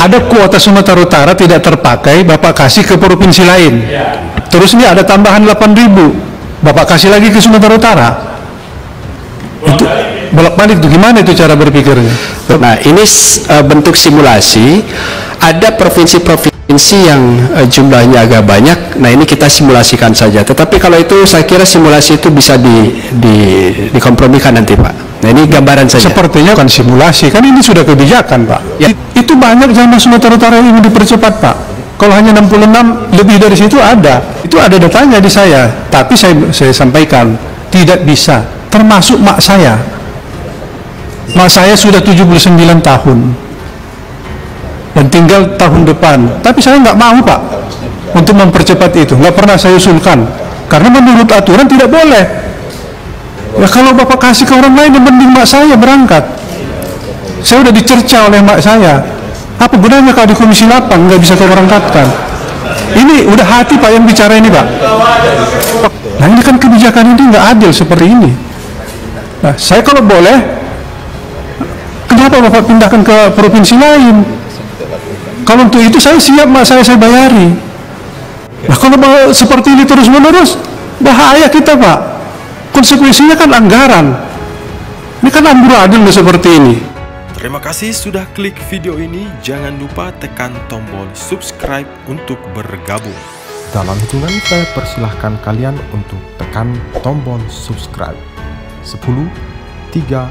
Ada kuota Sumatera Utara tidak terpakai, Bapak kasih ke provinsi lain. Terus ini ada tambahan 8.000, Bapak kasih lagi ke Sumatera Utara. Itu bolak-balik itu gimana itu cara berpikirnya? Nah, ini bentuk simulasi. Ada provinsi-provinsi yang jumlahnya agak banyak. Nah, ini kita simulasikan saja. Tetapi kalau itu saya kira simulasi itu bisa dikompromikan nanti, Pak. Nah, ini gambaran saja. Sepertinya kan simulasi, kan ini sudah kebijakan, Pak. Ya. Itu banyak jamaah Sumatera Utara yang ingin dipercepat, Pak. Kalau hanya 66, lebih dari situ ada. Itu ada datanya di saya. Tapi saya sampaikan, tidak bisa. Termasuk mak saya. Mak saya sudah 79 tahun. Dan tinggal tahun depan. Tapi saya nggak mau, Pak, untuk mempercepat itu. Nggak pernah saya usulkan. Karena menurut aturan tidak boleh. Ya kalau Bapak kasih ke orang lain, yang penting mak saya berangkat. Saya udah dicerca oleh mak saya. Apa gunanya kalau di Komisi 8 nggak bisa kau berangkatkan? Ini udah hati, Pak, yang bicara ini, Pak. Nah, ini kan kebijakan ini nggak adil seperti ini. Nah, saya kalau boleh, kenapa Bapak pindahkan ke provinsi lain? Kalau untuk itu saya siap, mak saya bayari. Nah, kalau seperti ini terus-menerus, bahaya kita, Pak. Konsekuensinya kan anggaran. Ini kan amburadul seperti ini. Terima kasih sudah klik video ini. Jangan lupa tekan tombol subscribe untuk bergabung. Dalam hitungan saya persilahkan kalian untuk tekan tombol subscribe. 10, 3,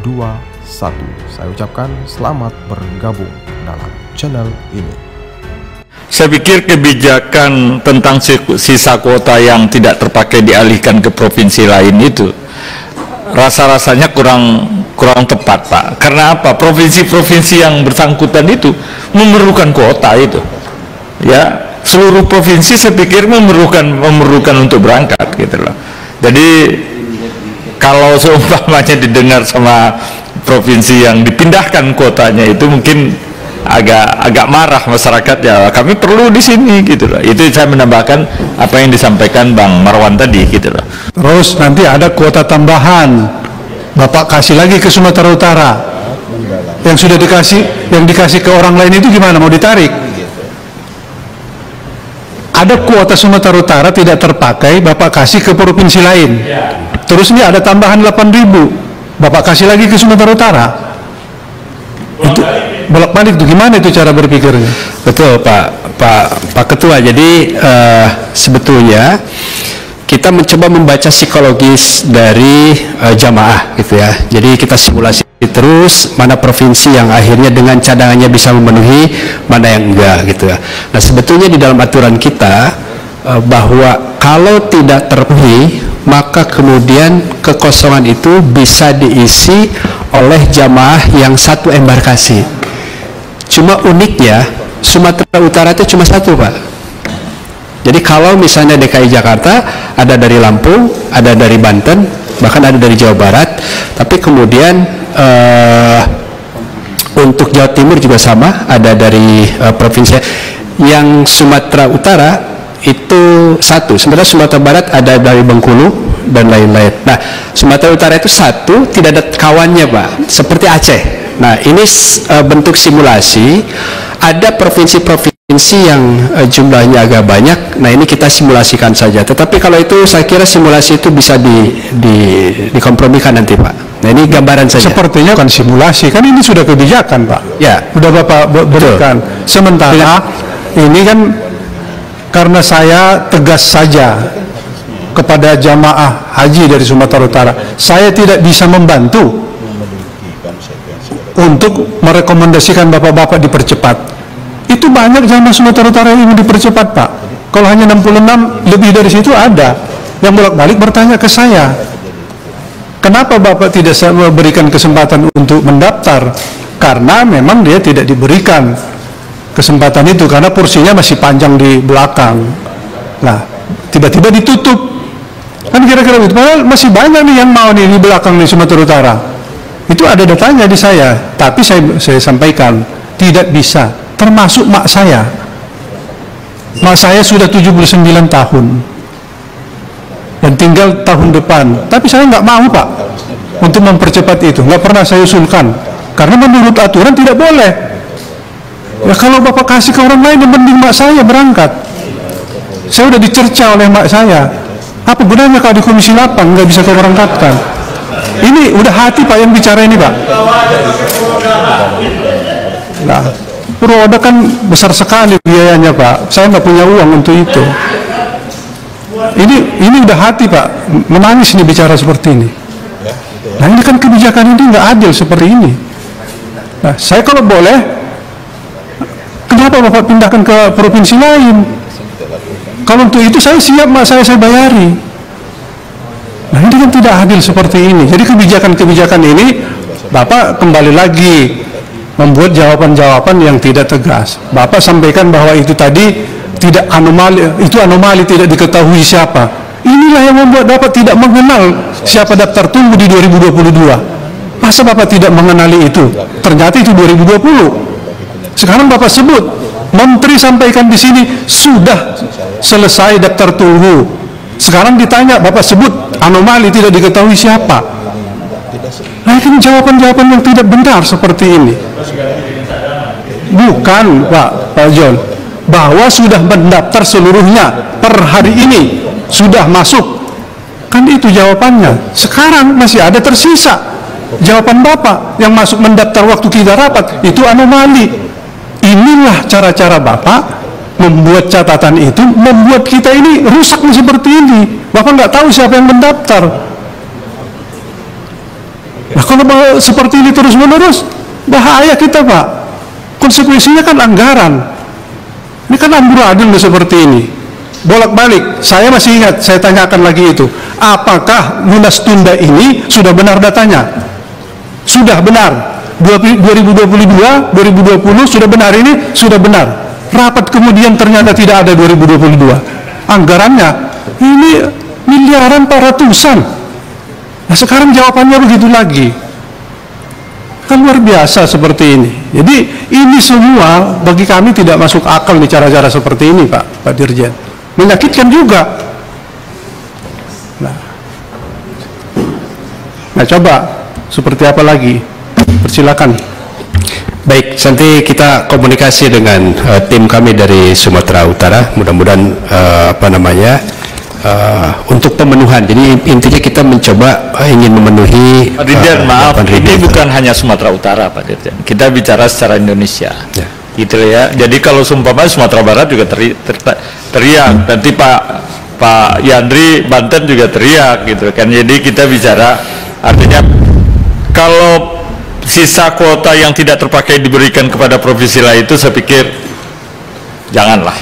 2, 1. Saya ucapkan selamat bergabung dalam channel ini. Saya pikir kebijakan tentang sisa kuota yang tidak terpakai dialihkan ke provinsi lain itu rasa-rasanya kurang tepat, Pak. Karena apa? Provinsi-provinsi yang bersangkutan itu memerlukan kuota itu. Ya, seluruh provinsi saya pikir memerlukan untuk berangkat gitu loh. Jadi kalau seumpamanya didengar sama provinsi yang dipindahkan kuotanya itu mungkin agak marah masyarakat, ya kami perlu di sini gitu loh. Itu saya menambahkan apa yang disampaikan Bang Marwan tadi gitu loh. Terus nanti ada kuota tambahan, Bapak kasih lagi ke Sumatera Utara. Yang sudah dikasih ke orang lain itu gimana, mau ditarik? Ada kuota Sumatera Utara tidak terpakai, Bapak kasih ke provinsi lain. Terus ini ada tambahan 8.000, Bapak kasih lagi ke Sumatera Utara. Itu bolak-balik itu gimana itu cara berpikirnya? Betul, Pak Ketua. Jadi sebetulnya kita mencoba membaca psikologis dari jamaah gitu ya. Jadi kita simulasi terus mana provinsi yang akhirnya dengan cadangannya bisa memenuhi, mana yang enggak gitu ya. Nah, sebetulnya di dalam aturan kita bahwa kalau tidak terpenuhi, maka kemudian kekosongan itu bisa diisi oleh jamaah yang satu embarkasi. Cuma uniknya Sumatera Utara itu cuma satu, Pak. Jadi kalau misalnya DKI Jakarta ada dari Lampung, ada dari Banten, bahkan ada dari Jawa Barat, tapi kemudian untuk Jawa Timur juga sama, ada dari provinsi. Yang Sumatera Utara itu satu, sementara Sumatera Barat ada dari Bengkulu dan lain-lain. Nah, Sumatera Utara itu satu, tidak ada kawannya, Pak, seperti Aceh. Nah, ini bentuk simulasi. Ada provinsi-provinsi yang jumlahnya agak banyak. Nah, ini kita simulasikan saja. Tetapi kalau itu saya kira simulasi itu bisa dikompromikan nanti, Pak. Nah, ini gambaran saja. Sepertinya kan simulasi, kan ini sudah kebijakan, Pak. Ya, sudah Bapak berikan. Sementara ini kan karena saya tegas saja kepada jamaah haji dari Sumatera Utara, saya tidak bisa membantu untuk merekomendasikan bapak-bapak dipercepat. Itu banyak jamaah Sumatera Utara yang ingin dipercepat, Pak. Kalau hanya 66, lebih dari situ ada yang bolak-balik bertanya ke saya, kenapa Bapak tidak memberikan kesempatan untuk mendaftar? Karena memang dia tidak diberikan kesempatan itu karena porsinya masih panjang di belakang. Nah, tiba-tiba ditutup. Kan kira-kira begitu. Padahal masih banyak nih yang mau nih di belakang di Sumatera Utara. Itu ada datanya di saya, tapi saya sampaikan tidak bisa. Termasuk mak saya. Mak saya sudah 79 tahun dan tinggal tahun depan. Tapi saya nggak mau, Pak, untuk mempercepat itu. Nggak pernah saya usulkan karena menurut aturan tidak boleh. Ya kalau Bapak kasih ke orang lain, yang penting mak saya berangkat. Saya udah dicerca oleh mak saya. Apa gunanya kalau di Komisi 8 nggak bisa kau berangkatkan? Ini udah hati Pak yang bicara ini Pak. Nah, Purwoda kan besar sekali biayanya Pak. Saya nggak punya uang untuk itu. Ini udah hati Pak, menangis nih bicara seperti ini. Nah ini kan kebijakan ini nggak adil seperti ini. Nah saya kalau boleh, kenapa Bapak pindahkan ke provinsi lain? Kalau untuk itu saya siap mak saya bayari. Nah ini kan tidak adil seperti ini. Jadi kebijakan-kebijakan ini Bapak kembali lagi membuat jawaban-jawaban yang tidak tegas. Bapak sampaikan bahwa itu tadi tidak anomali, itu anomali, tidak diketahui siapa. Inilah yang membuat Bapak tidak mengenal siapa daftar tunggu di 2022. Masa Bapak tidak mengenali itu? Ternyata itu 2020. Sekarang Bapak sebut, Menteri sampaikan di sini sudah selesai daftar tunggu. Sekarang ditanya, Bapak sebut anomali, tidak diketahui siapa. Nah, ini jawaban-jawaban yang tidak benar seperti ini. Bukan Pak John, bahwa sudah mendaftar seluruhnya per hari ini, sudah masuk. Kan itu jawabannya. Sekarang masih ada tersisa. Jawaban Bapak yang masuk mendaftar waktu kita rapat, itu anomali. Inilah cara-cara Bapak membuat catatan itu, membuat kita ini rusak seperti ini. Bapak nggak tahu siapa yang mendaftar. Nah kalau seperti ini terus-menerus, bahaya kita Pak. Konsekuensinya kan anggaran. Ini kan amburadul seperti ini. Bolak-balik, saya masih ingat, saya tanyakan lagi itu. Apakah lunas tunda ini sudah benar datanya? Sudah benar. 2022, 2020 sudah benar, ini sudah benar. Rapat kemudian ternyata tidak ada 2022. Anggarannya ini miliaran, ratusan. Nah sekarang jawabannya begitu lagi. Kan luar biasa seperti ini. Jadi ini semua bagi kami tidak masuk akal nih cara-cara seperti ini Pak Dirjen. Menyakitkan juga. Nah coba seperti apa lagi? Persilakan. Baik, nanti kita komunikasi dengan tim kami dari Sumatera Utara. Mudah-mudahan untuk pemenuhan. Jadi intinya kita mencoba ingin memenuhi. Pak Dirjen, maaf, ini bukan hanya Sumatera Utara Pak Dirjen. Kita bicara secara Indonesia. Ya. Gitu ya. Jadi kalau seumpama Sumatera Barat juga teriak. Nanti Pak Yandri Banten juga teriak gitu kan. Jadi kita bicara artinya kalau sisa kuota yang tidak terpakai diberikan kepada provinsi lain itu saya pikir janganlah.